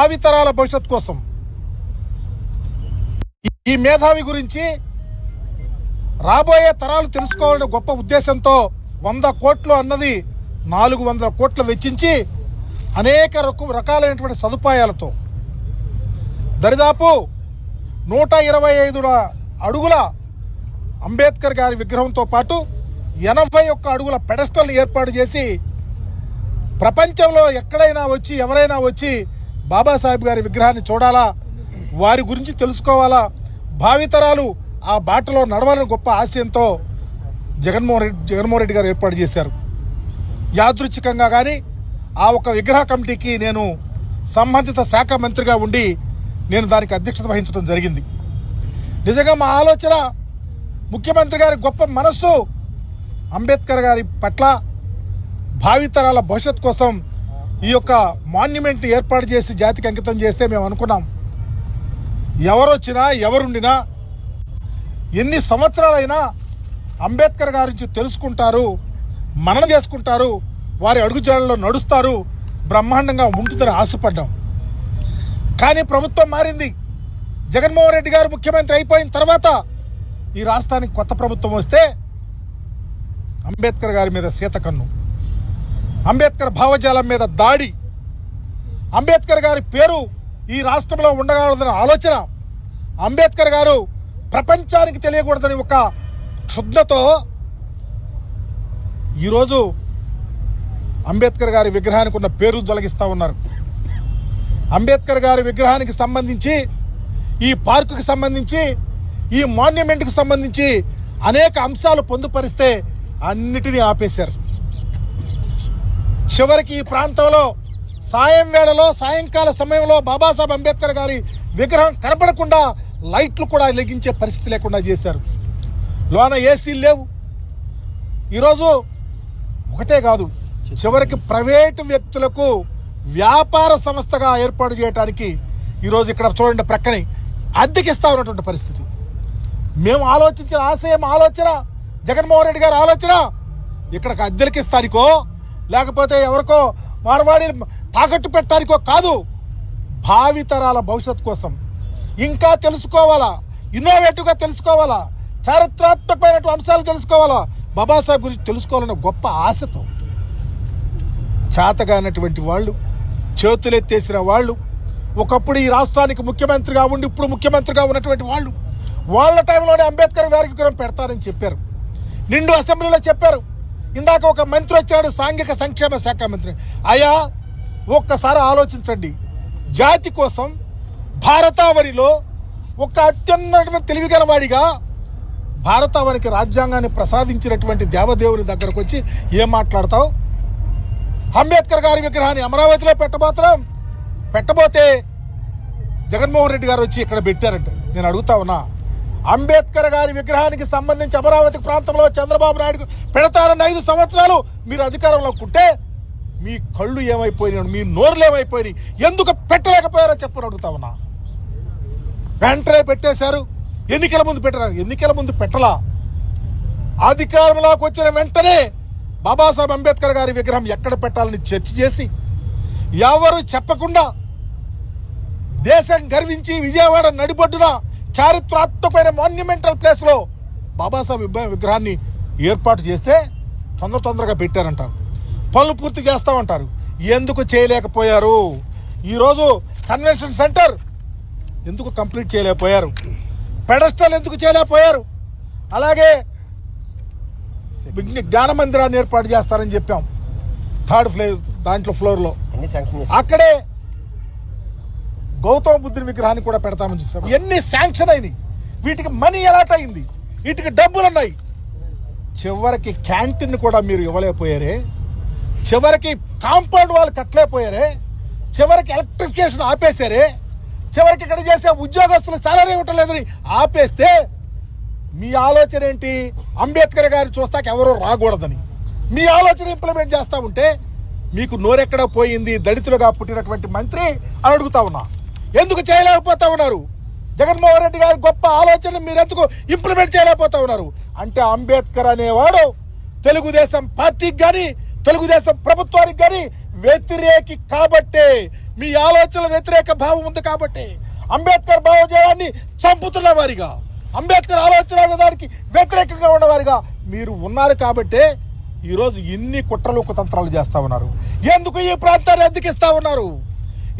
భావితరాల భవిష్యత్ కోసం ఈ మేధావి గురించి రాబోయే తరాలు తెలుసుకోవాలనే గొప్ప ఉద్దేశంతో 100 కోట్లు అన్నది 400 కోట్లు వెచ్చించి అనేక రకాలైనటువంటి సదుపాయాలతో దరిదాపు 125 అడుగుల అంబేద్కర్ గారి విగ్రహంతో పాటు 81 అడుగుల పెడస్టల్ ఏర్పాటు చేసి ప్రపంచంలో ఎక్కడైనా వచ్చి ఎవరైనా వచ్చి బాబాసాహెబ్ గారి విగ్రహాన్ని చూడాలా, వారి గురించి తెలుసుకోవాలా, భావితరాలు ఆ బాటలో నడవాలని గొప్ప ఆశయంతో జగన్మోహన్ రెడ్డి గారు ఏర్పాటు చేశారు. యాదృచ్ఛికంగా కానీ ఆ ఒక విగ్రహ కమిటీకి నేను సంబంధిత శాఖ మంత్రిగా ఉండి నేను దానికి అధ్యక్షత వహించడం జరిగింది. నిజంగా మా ఆలోచన, ముఖ్యమంత్రి గారి గొప్ప మనస్సు అంబేద్కర్ గారి పట్ల భావితరాల భవిష్యత్ కోసం ఈ యొక్క మాన్యుమెంట్ ఏర్పాటు చేసి జాతికి అంకితం చేస్తే మేము అనుకున్నాం, ఎవరొచ్చినా ఎవరుండినా ఎన్ని సంవత్సరాలైనా అంబేద్కర్ గారి నుంచి తెలుసుకుంటారు, మననం చేసుకుంటారు, వారి అడుగుజాడల్లో నడుస్తారు, బ్రహ్మాండంగా ఉంటుందని ఆశపడ్డాం. కానీ ప్రభుత్వం మారింది. జగన్మోహన్ రెడ్డి గారు ముఖ్యమంత్రి అయిపోయిన తర్వాత ఈ రాష్ట్రానికి కొత్త ప్రభుత్వం వస్తే అంబేద్కర్ గారి మీద సీతకన్ను, అంబేద్కర్ భావజాలం మీద దాడి, అంబేద్కర్ గారి పేరు ఈ రాష్ట్రంలో ఉండకూడదనే ఆలోచన, అంబేద్కర్ గారు ప్రపంచానికి తెలియకూడదని ఒక క్షుద్రతో ఈరోజు అంబేద్కర్ గారి విగ్రహానికి ఉన్న పేర్లు తొలగిస్తూ ఉన్నారు. అంబేద్కర్ గారి విగ్రహానికి సంబంధించి, ఈ పార్కుకి సంబంధించి, ఈ మాన్యుమెంట్కి సంబంధించి అనేక అంశాలు పొందుపరిస్తే అన్నిటినీ ఆపేశారు. చివరికి ఈ ప్రాంతంలో సాయంకాల సమయంలో బాబాసాహెబ్ అంబేద్కర్ గారి విగ్రహం కనపడకుండా లైట్లు కూడా వెలిగించే పరిస్థితి లేకుండా చేశారు. లోన ఏసీలు లేవు. ఈరోజు ఒకటే కాదు, చివరికి ప్రైవేటు వ్యక్తులకు వ్యాపార సంస్థగా ఏర్పాటు చేయడానికి ఈరోజు ఇక్కడ చూడండి ప్రక్కనే అద్దెకిస్తా ఉన్నటువంటి పరిస్థితి. మేము ఆలోచించిన ఆలోచన జగన్మోహన్ రెడ్డి గారి ఆలోచన ఇక్కడికి అద్దెకిస్తానికో లేకపోతే ఎవరికో మార్వాడి తాకట్టు పెట్టడానికో కాదు, భావితరాల భవిష్యత్ కోసం ఇంకా తెలుసుకోవాలా, ఇన్నోవేటివ్గా తెలుసుకోవాలా, చారిత్రాత్మకమైనటువంటి అంశాలు తెలుసుకోవాలా, బాబాసాహెబ్ గురించి తెలుసుకోవాలన్న గొప్ప ఆశతో చేతగానటువంటి వాళ్ళు, చేతులెత్తేసిన వాళ్ళు, ఒకప్పుడు ఈ రాష్ట్రానికి ముఖ్యమంత్రిగా ఉండి ఇప్పుడు ముఖ్యమంత్రిగా ఉన్నటువంటి వాళ్ళు, వాళ్ళ టైంలోనే అంబేద్కర్ గారి విగ్రహం పెడతారని చెప్పారు. నిండు అసెంబ్లీలో చెప్పారు. ఇందాక ఒక మంత్రి వచ్చాడు, సాంఘిక సంక్షేమ శాఖ మంత్రి. అయ్యా ఒక్కసారి ఆలోచించండి, జాతి కోసం భారతావనిలో ఒక అత్యున్నత తెలివిగల వాడిగా భారతావనికి రాజ్యాంగాన్ని ప్రసాదించినటువంటి దేవదేవుని దగ్గరకు వచ్చి ఏం మాట్లాడతావు? అంబేద్కర్ గారి విగ్రహాన్ని అమరావతిలో పెట్టబోతే జగన్మోహన్ రెడ్డి గారు వచ్చి ఇక్కడ పెట్టారంట. నేను అడుగుతా ఉన్నా, అంబేద్కర్ గారి విగ్రహానికి సంబంధించి అమరావతి ప్రాంతంలో చంద్రబాబు నాయుడు పెడతారన్న 5 సంవత్సరాలు మీరు అధికారంలో ఉంటే మీ కళ్ళు ఏమైపోయినాయి, మీ నోరులు ఏమైపోయినాయి, ఎందుకు పెట్టలేకపోయారో చెప్పని అడుగుతా ఉన్నా. వెంటనే పెట్టేశారు. ఎన్నికల ముందు పెట్టారు. ఎన్నికల ముందు పెట్టలా, అధికారంలోకి వచ్చిన వెంటనే బాబాసాహెబ్ అంబేద్కర్ గారి విగ్రహం ఎక్కడ పెట్టాలని చర్చ చేసి ఎవరు చెప్పకుండా దేశం గర్వించి విజయవాడ నడిబొడ్డున చారిత్రాత్మకమైన మాన్యుమెంటల్ ప్లేస్ లో బాబాసాహెబ్ విగ్రహాన్ని ఏర్పాటు చేస్తే తొందరగా పెట్టారంటారు. పనులు పూర్తి చేస్తామంటారు. ఎందుకు చేయలేకపోయారు? ఈరోజు కన్వెన్షన్ సెంటర్ ఎందుకు కంప్లీట్ చేయలేకపోయారు? పెడస్టల్ ఎందుకు చేయలేకపోయారు? అలాగే జ్ఞాన మందిరాన్ని ఏర్పాటు చేస్తారని చెప్పాం 3rd ఫ్లోర్ లో. అక్కడే గౌతమ బుద్ధుని విగ్రహాన్ని కూడా పెడతామని చూసాం. ఎన్ని శాంక్షన్ అయినాయి, వీటికి మనీ ఎలాట్ అయింది, వీటికి డబ్బులు ఉన్నాయి. చివరికి క్యాంటీన్ కూడా మీరు ఇవ్వలేకపోయారే, చివరికి కాంపౌండ్ వాళ్ళు కట్టలేకపోయారే, చివరికి ఎలక్ట్రిఫికేషన్ ఆపేశారే, చివరికి ఇక్కడ చేసే ఉద్యోగస్తులు సాలరీ ఇవ్వటం లేదని ఆపేస్తే మీ ఆలోచన ఏంటి? అంబేద్కర్ గారు చూస్తాక ఎవరో రాకూడదని మీ ఆలోచన ఇంప్లిమెంట్ చేస్తా ఉంటే మీకు నోరెక్కడ పోయింది? దళితులుగా పుట్టినటువంటి మంత్రి అని అడుగుతా ఉన్నా. ఎందుకు చేయలేకపోతా ఉన్నారు? జగన్మోహన్ రెడ్డి గారి గొప్ప ఆలోచన మీరు ఎందుకు ఇంప్లిమెంట్ చేయలేకపోతా ఉన్నారు? అంటే అంబేద్కర్ అనేవాడు తెలుగుదేశం పార్టీకి కానీ తెలుగుదేశం ప్రభుత్వానికి కానీ వ్యతిరేకి కాబట్టే మీ ఆలోచనల వ్యతిరేక భావం ఉంది కాబట్టి అంబేద్కర్ భావజాలాన్ని చంపుతున్న వారిగా, అంబేద్కర్ ఆలోచన విధానానికి వ్యతిరేకంగా ఉన్నవారిగా మీరు ఉన్నారు కాబట్టే ఈరోజు ఇన్ని కుట్రలు కుతంత్రాలు చేస్తా ఉన్నారు. ఎందుకు ఈ ప్రాంతాన్ని అద్దెకిస్తా ఉన్నారు?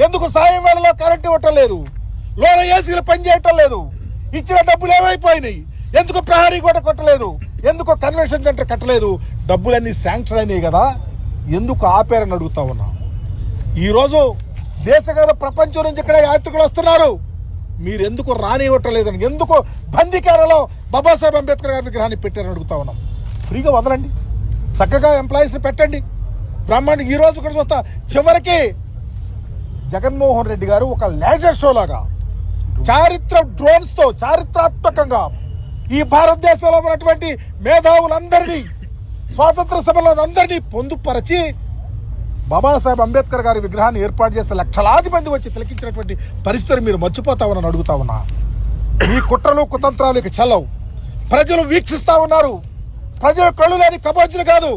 ఎందుకు సాయం వేళలో కరెంట్ ఇవ్వటం లేదు? లోన ఏసీలు పనిచేయటం లేదు? ఇచ్చిన డబ్బులు ఏమైపోయినాయి? ఎందుకు ప్రహరీ కూడా కొట్టలేదు? ఎందుకు కన్వెన్షన్ సెంటర్ కట్టలేదు? డబ్బులన్నీ శాంక్షన్ అయినాయి కదా, ఎందుకు ఆపారని అడుగుతా ఉన్నా. ఈరోజు దేశగత ప్రపంచం నుంచి ఇక్కడ యాత్రికులు వస్తున్నారు, మీరెందుకు రానివ్వటం లేదని, ఎందుకు బందీకారలో బాబాసాహెబ్ అంబేద్కర్ గారి విగ్రహాన్ని పెట్టారని అడుగుతా ఉన్నాం. ఫ్రీగా వదలండి, చక్కగా ఎంప్లాయీస్ని పెట్టండి, బ్రహ్మాండ. ఈ రోజు ఇక్కడ చూస్తా చివరికి జగన్మోహన్ రెడ్డి గారు ఒక లేజర్ షో లాగా డ్రోన్స్ తో చారిత్రాత్మకంగా ఈ భారతదేశంలో ఉన్నటువంటి మేధావులందరినీ, స్వాతంత్ర సమరంలో అందరినీ పొందుపరచి బాబాసాహెబ్ అంబేద్కర్ గారి విగ్రహాన్ని ఏర్పాటు చేస్తే లక్షలాది మంది వచ్చి తిలకించినటువంటి పరిస్థితిని మీరు మర్చిపోతామని అడుగుతా ఉన్నా. ఈ కుట్రలు కుతంత్రాలు ఇక చెల్లవు. ప్రజలు వీక్షిస్తా ఉన్నారు. ప్రజలు కళ్ళు లేని కబోజులు కాదు.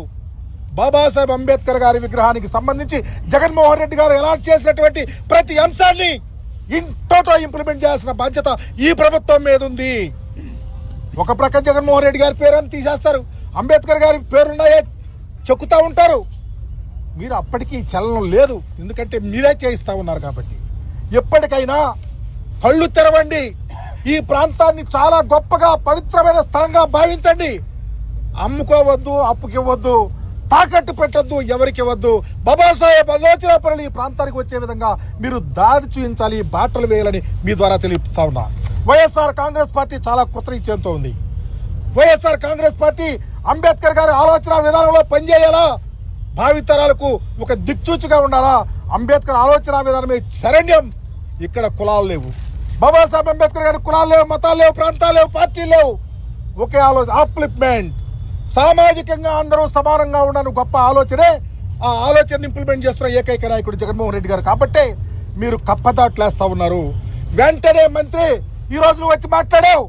బాబాసాహెబ్ అంబేద్కర్ గారి విగ్రహానికి సంబంధించి జగన్మోహన్ రెడ్డి గారు అలాట్ చేసినటువంటి ప్రతి అంశాన్ని ఇంటోటో ఇంప్లిమెంట్ చేయాల్సిన బాధ్యత ఈ ప్రభుత్వం మీద ఉంది. ఒక ప్రక్క జగన్మోహన్ రెడ్డి గారి పేరుని తీసేస్తారు, అంబేద్కర్ గారి పేరున్నాయే చెక్కుతా ఉంటారు. మీరు అప్పటికీ చలనం లేదు, ఎందుకంటే మీరే చేయిస్తా ఉన్నారు కాబట్టి. ఎప్పటికైనా కళ్ళు తెరవండి. ఈ ప్రాంతాన్ని చాలా గొప్పగా పవిత్రమైన స్థలంగా భావించండి. అమ్ముకోవద్దు, అప్పుకివ్వద్దు, తాకట్టు పెట్టద్దు, ఎవరికి ఇవ్వద్దు. బాబాసాహెబ్ ఆలోచన పనులు ఈ ప్రాంతానికి వచ్చే విధంగా మీరు దారి చూపించాలి, బాటలు వేయాలని మీ ద్వారా తెలియజేస్తా ఉన్నా. వైఎస్ఆర్ కాంగ్రెస్ పార్టీ చాలా కొత్త నిశ్చయంతో ఉంది. వైఎస్ఆర్ కాంగ్రెస్ పార్టీ అంబేద్కర్ గారి ఆలోచన విధానంలో పనిచేయాలా, భావితరాలకు ఒక దిక్చూచిగా ఉండాలా. అంబేద్కర్ ఆలోచన విధానమే శరణ్యం. ఇక్కడ కులాలు లేవు. బాబాసాహెబ్ అంబేద్కర్ గారి కులాలు లేవు, మతాలు లేవు, ప్రాంతాలు లేవు, పార్టీలు లేవు. ఒకే ఆలోచన, అప్లిప్మెంట్. సామాజికంగా అందరూ సమానంగా ఉండని గొప్ప ఆలోచనే. ఆ ఆలోచనని ఇంప్లిమెంట్ చేస్తున్న ఏకైక నాయకుడు జగన్మోహన్ రెడ్డి గారు కాబట్టే మీరు కప్పదాట్లేస్తా ఉన్నారు. వెంటనే మంత్రి ఈ రోజు నువ్వు వచ్చి మాట్లాడావు,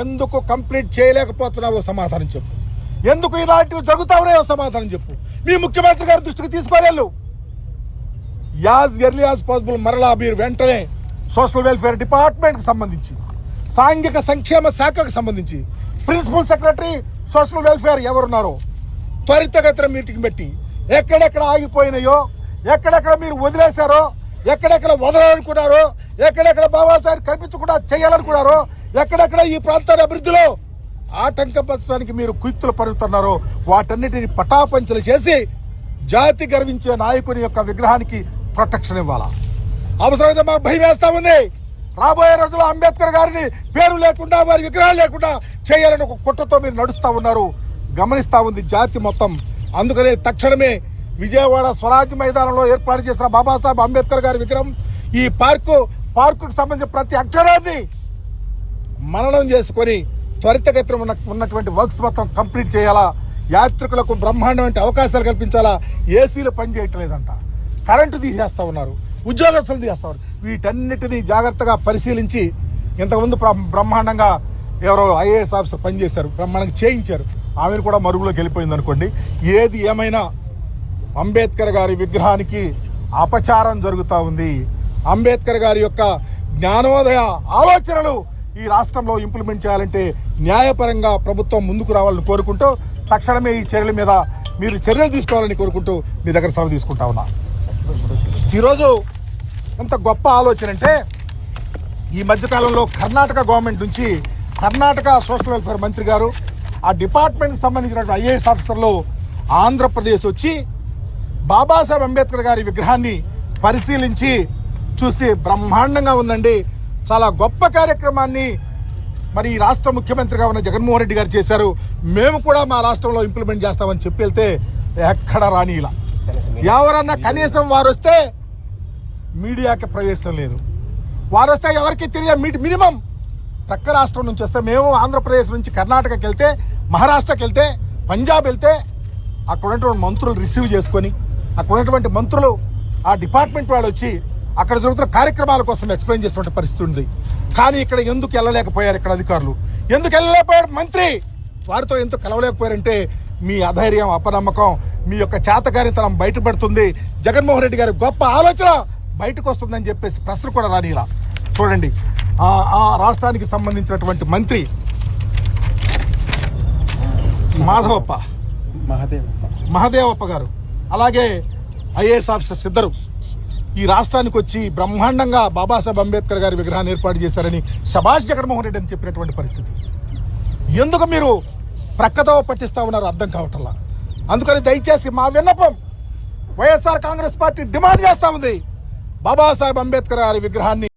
ఎందుకు కంప్లీట్ చేయలేకపోతున్నావో సమాధానం చెప్పు. ఎందుకు ఇలాంటివి జరుగుతా ఉన్నాయో సమాధానం చెప్పు. మీ ముఖ్యమంత్రి గారి దృష్టికి తీసుకోలేళ్ళు. యాజ్ ఎర్లీ యాజ్ పాసిబుల్ మరలా మీరు వెంటనే సోషల్ వెల్ఫేర్ డిపార్ట్మెంట్ కి సంబంధించి, సాంఘిక సంక్షేమ శాఖకు సంబంధించి ప్రిన్సిపల్ సెక్రటరీ సోషల్ వెల్ఫేర్ ఎవరున్నారో త్వరితగతిన మీటింగ్ పెట్టి ఎక్కడెక్కడ ఆగిపోయినాయో, ఎక్కడెక్కడ మీరు వదిలేశారో, ఎక్కడెక్కడ వదలాలనుకున్నారో, ఎక్కడెక్కడ బాబాసాహెబ్ కల్పించకుండా చేయాలనుకున్నారో, ఎక్కడెక్కడ ఈ ప్రాంతాల అభివృద్ధిలో ఆటంకపరచడానికి మీరు కుయుక్తులు పరుగుతున్నారో వాటన్నిటిని పటాపంచలు చేసి జాతి గర్వించే నాయకుని యొక్క విగ్రహానికి ప్రొటెక్షన్ ఇవ్వాలా. అవసరమైతే మాకు భయం వేస్తా ఉంది. రాబోయే రోజుల్లో అంబేద్కర్ గారిని పేరు లేకుండా, వారి విగ్రహాలు లేకుండా చేయాలని ఒక కుట్రతో మీరు నడుస్తా ఉన్నారు, గమనిస్తా ఉంది జాతి మొత్తం. అందుకనే తక్షణమే విజయవాడ స్వరాజ్య మైదానంలో ఏర్పాటు చేసిన బాబాసాహెబ్ అంబేద్కర్ గారి విగ్రహం, ఈ పార్కుకు సంబంధించిన ప్రతి అక్షరాన్ని మననం చేసుకొని త్వరితగతిన ఉన్నటువంటి వర్క్స్ మొత్తం కంప్లీట్ చేయాలా. యాత్రికులకు బ్రహ్మాండమైన అవకాశాలు కల్పించాలా. ఏసీలు పనిచేయట్లేదంట, కరెంటు తీసేస్తా ఉన్నారు, ఉద్యోగస్తులు తీసేస్తా ఉన్నారు. వీటన్నిటినీ జాగ్రత్తగా పరిశీలించి, ఇంతకుముందు బ్రహ్మాండంగా ఎవరో ఐఏఎస్ ఆఫీసర్ పనిచేశారు, బ్రహ్మాండంగా చేయించారు, ఆమెను కూడా మరుగులోకి వెళ్ళిపోయింది అనుకోండి. ఏది ఏమైనా అంబేద్కర్ గారి విగ్రహానికి అపచారం జరుగుతూ ఉంది. అంబేద్కర్ గారి యొక్క జ్ఞానోదయ ఆలోచనలు ఈ రాష్ట్రంలో ఇంప్లిమెంట్ చేయాలంటే న్యాయపరంగా ప్రభుత్వం ముందుకు రావాలని కోరుకుంటూ, తక్షణమే ఈ చర్యల మీద మీరు చర్యలు తీసుకోవాలని కోరుకుంటూ మీ దగ్గర సెలవు తీసుకుంటా ఉన్నా. ఈరోజు ఎంత గొప్ప ఆలోచన అంటే, ఈ మధ్యకాలంలో కర్ణాటక గవర్నమెంట్ నుంచి కర్ణాటక సోషల్ వెల్ఫేర్ మంత్రి గారు, ఆ డిపార్ట్మెంట్కి సంబంధించినటువంటి ఐఏఎస్ ఆఫీసర్లు ఆంధ్రప్రదేశ్ వచ్చి బాబాసాహెబ్ అంబేద్కర్ గారి విగ్రహాన్ని పరిశీలించి చూసి బ్రహ్మాండంగా ఉందండి, చాలా గొప్ప కార్యక్రమాన్ని మరి ఈ రాష్ట్ర ముఖ్యమంత్రిగా ఉన్న జగన్మోహన్ రెడ్డి గారు చేశారు, మేము కూడా మా రాష్ట్రంలో ఇంప్లిమెంట్ చేస్తామని చెప్పి వెళ్తే ఎక్కడ రాని ఇలా ఎవరన్నా కనీసం వారు వస్తే మీడియాకి ప్రవేశం లేదు. వారు వస్తే ఎవరికి తెలియదు. మినిమం ప్రక్క రాష్ట్రం నుంచి వస్తే, మేము ఆంధ్రప్రదేశ్ నుంచి కర్ణాటకకి వెళ్తే, మహారాష్ట్రకి వెళ్తే, పంజాబ్ వెళ్తే అక్కడ ఉన్నటువంటి మంత్రులు రిసీవ్ చేసుకొని, అక్కడ ఉన్నటువంటి మంత్రులు ఆ డిపార్ట్మెంట్ వాళ్ళు వచ్చి అక్కడ జరుగుతున్న కార్యక్రమాల కోసం ఎక్స్ప్లెయిన్ చేస్తున్న పరిస్థితి ఉంది. కానీ ఇక్కడ ఎందుకు వెళ్ళలేకపోయారు? ఇక్కడ అధికారులు ఎందుకు వెళ్ళలేకపోయారు? మంత్రి వారితో ఎందుకు కలవలేకపోయారంటే మీ అధైర్యం, అపనమ్మకం, మీ యొక్క చేతకారితనం బయటపడుతుంది. జగన్మోహన్ రెడ్డి గారి గొప్ప ఆలోచన బయటకు వస్తుందని చెప్పేసి ప్రశ్న కూడా రానిలా. చూడండి, ఆ రాష్ట్రానికి సంబంధించినటువంటి మంత్రి మహదేవప్ప గారు, అలాగే ఐఏఎస్ ఆఫీసర్స్ ఇద్దరు ఈ రాష్ట్రానికి వచ్చి బ్రహ్మాండంగా బాబాసాహెబ్ అంబేద్కర్ గారి విగ్రహాన్ని ఏర్పాటు చేశారని శభాష్ జగన్మోహన్ రెడ్డి అని చెప్పినటువంటి పరిస్థితి. ఎందుకు మీరు ప్రక్కతో పట్టిస్తా ఉన్నారో అర్థం కావటంలా. అందుకని దయచేసి మా విన్నపం, వైఎస్ఆర్ కాంగ్రెస్ పార్టీ డిమాండ్ చేస్తా ఉంది, బాబాసాహెబ్ అంబేద్కర్ గారి విగ్రహాన్ని